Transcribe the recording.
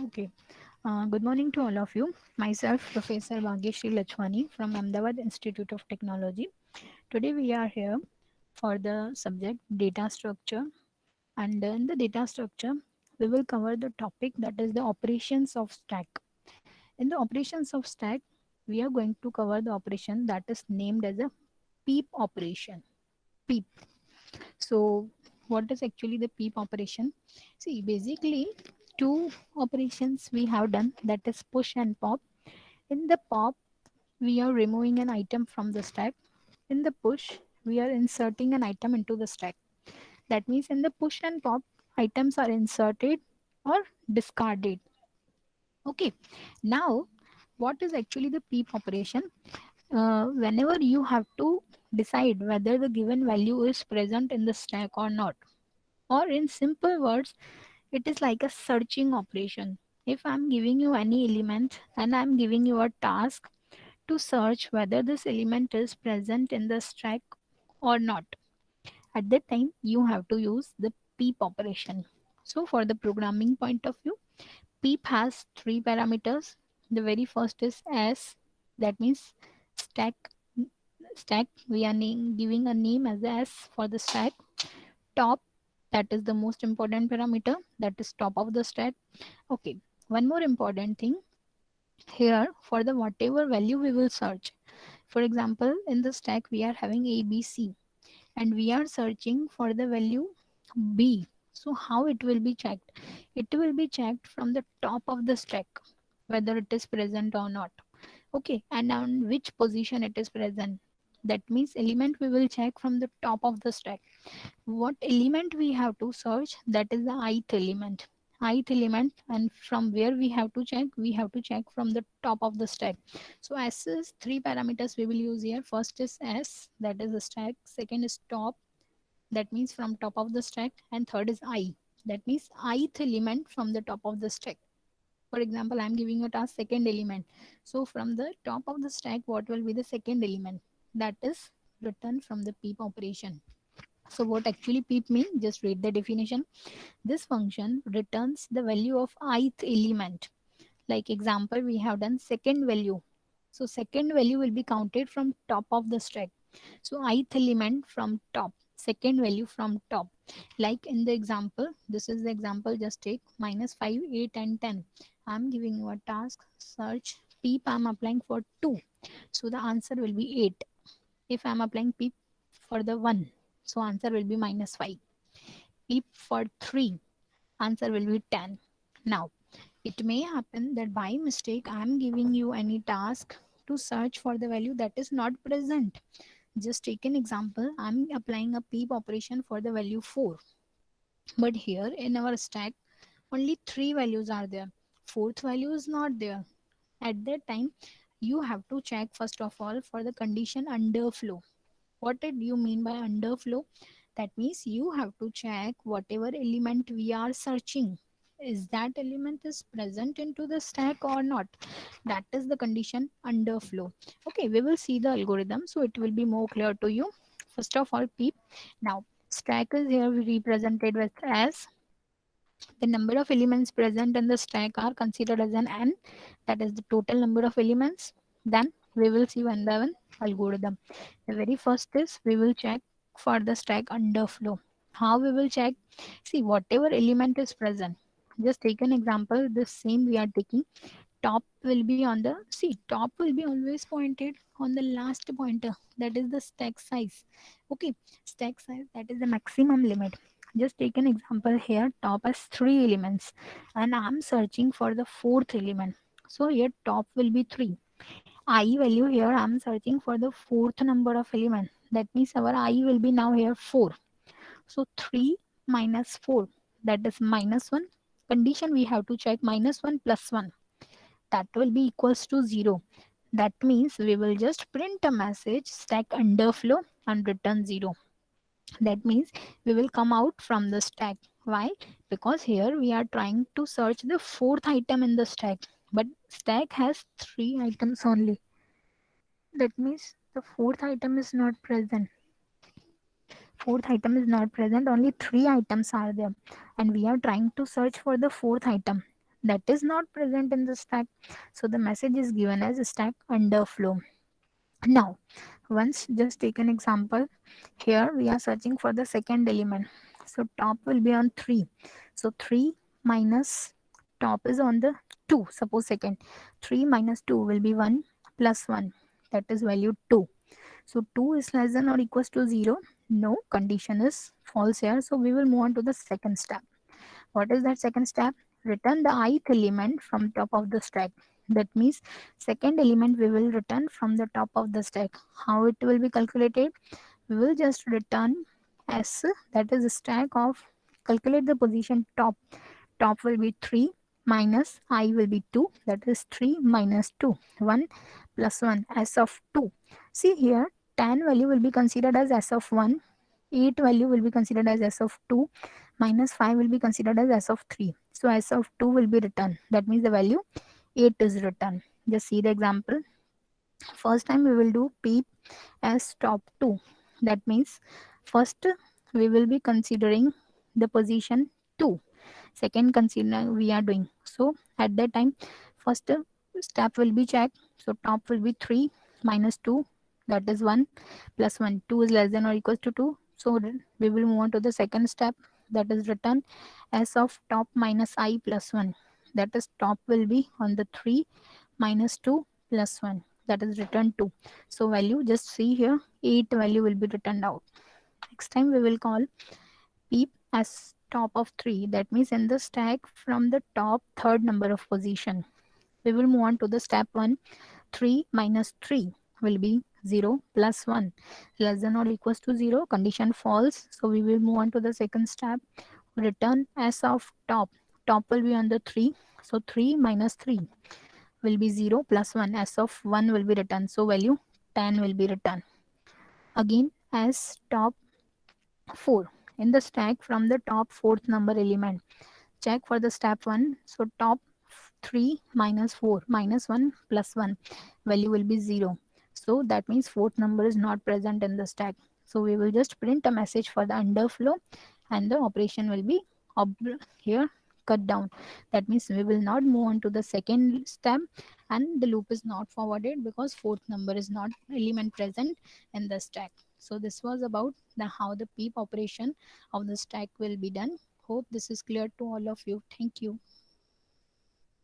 Okay. Good morning to all of you. Myself, Professor Bhagyashree Lachwani from Ahmedabad Institute of Technology. Today we are here for the subject data structure. And in the data structure, we will cover the topic that is the operations of stack. In the operations of stack, we are going to cover the operation that is named as a PEEP operation. PEEP. So, what is actually the PEEP operation? See, basically, two operations we have done, that is push and pop. In the pop, we are removing an item from the stack. In the push, we are inserting an item into the stack. That means in the push and pop, items are inserted or discarded. Okay. Now, what is actually the PEEP operation? Whenever you have to decide whether the given value is present in the stack or not, or in simple words, it is like a searching operation. If I'm giving you any element and I'm giving you a task to search whether this element is present in the stack or not, at that time you have to use the PEEP operation. So, for the programming point of view, PEEP has three parameters. The very first is S, that means stack. Stack, we are giving a name as S for the stack. Top, that is the most important parameter, that is top of the stack. Okay, one more important thing here, for the whatever value we will search. For example, in the stack we are having ABC and we are searching for the value B. So how it will be checked? It will be checked from the top of the stack whether it is present or not. Okay, and on which position it is present. That means element we will check from the top of the stack. What element we have to search, that is the ith element. Ith element, and from where we have to check, we have to check from the top of the stack. So S is three parameters we will use here. First is S, that is the stack. Second is top, that means from top of the stack. And third is I, that means ith element from the top of the stack. For example, I'm giving you a task second element. So from the top of the stack, what will be the second element? That is written from the PEEP operation. So what actually PEEP mean? Just read the definition. This function returns the value of ith element. Like example, we have done second value. So second value will be counted from top of the stack. So ith element from top, second value from top. Like in the example, this is the example, just take minus 5, 8 and 10. I'm giving you a task, search PEEP, I'm applying for 2. So the answer will be 8. If I'm applying PEEP for the 1, so answer will be minus 5. PEEP for 3, answer will be 10. Now, it may happen that by mistake I am giving you any task to search for the value that is not present. Just take an example, I am applying a PEEP operation for the value 4. But here in our stack, only 3 values are there. Fourth value is not there. At that time, you have to check first of all for the condition underflow. What did you mean by underflow? That means you have to check whatever element we are searching. Is that element is present into the stack or not? That is the condition underflow. Okay, we will see the algorithm so it will be more clear to you. First of all, PEEP. Now, stack is here represented with as the number of elements present in the stack are considered as an n, that is the total number of elements. Then we will see one by one algorithm. The very first is we will check for the stack underflow. How we will check? See, whatever element is present. Just take an example. The same we are taking. Top will be on the, see, top will be always pointed on the last pointer. That is the stack size. Okay, stack size, that is the maximum limit. Just take an example here. Top has 3 elements and I'm searching for the fourth element. So here top will be 3. I value here I'm searching for the fourth number of element. That means our I will be now here 4. So 3 minus 4, that is minus 1. Condition we have to check minus 1 plus 1. That will be equals to 0. That means we will just print a message stack underflow and return 0. That means we will come out from the stack. Why? Because here we are trying to search the fourth item in the stack, but stack has 3 items only. That means the fourth item is not present. Fourth item is not present, only 3 items are there, and we are trying to search for the fourth item. that is not present in the stack. So the message is given as stack underflow. Now, once just take an example. Here we are searching for the second element. So top will be on 3. So 3 minus top is on the 2. Suppose second. 3 minus 2 will be 1 plus 1. That is value 2. So 2 is less than or equals to 0. No, condition is false here. So we will move on to the second step. What is that second step? Return the ith element from top of the stack. That means second element we will return from the top of the stack. How it will be calculated? We will just return s, that is stack of, calculate the position top. Top will be 3 minus I will be 2, that is 3 minus 2, 1 plus 1 s of 2. See here 10 value will be considered as s of 1, 8 value will be considered as s of 2, minus 5 will be considered as s of 3. So s of 2 will be returned. That means the value 8 is returned. Just see the example. First time we will do PEEP as top 2. That means first we will be considering the position 2. Second consider we are doing. So at that time first step will be checked. So top will be 3 minus 2, that is 1 plus 1. 2 is less than or equals to 2. So we will move on to the second step, that is return s of top minus I plus 1. That is top will be on the 3 minus 2 plus 1, that is return 2. So value just see here 8 value will be returned out. Next time we will call PEEP as top of 3. That means in the stack from the top third number of position. We will move on to the step 1. 3 minus 3 will be 0 plus 1 less than or equals to 0. Condition false. So we will move on to the second step. Return s of top. Top will be on the 3. So 3 minus 3 will be 0 plus 1. S of 1 will be returned. So value 10 will be returned. Again as top 4 in the stack from the top fourth number element. Check for the step 1. So top 3 minus 4 minus 1 plus 1 value will be 0. So that means fourth number is not present in the stack. So we will just print a message for the underflow and the operation will be here cut down. That means we will not move on to the second step and the loop is not forwarded because fourth number is not element present in the stack. So this was about the how the PEEP operation of the stack will be done. Hope this is clear to all of you. Thank you.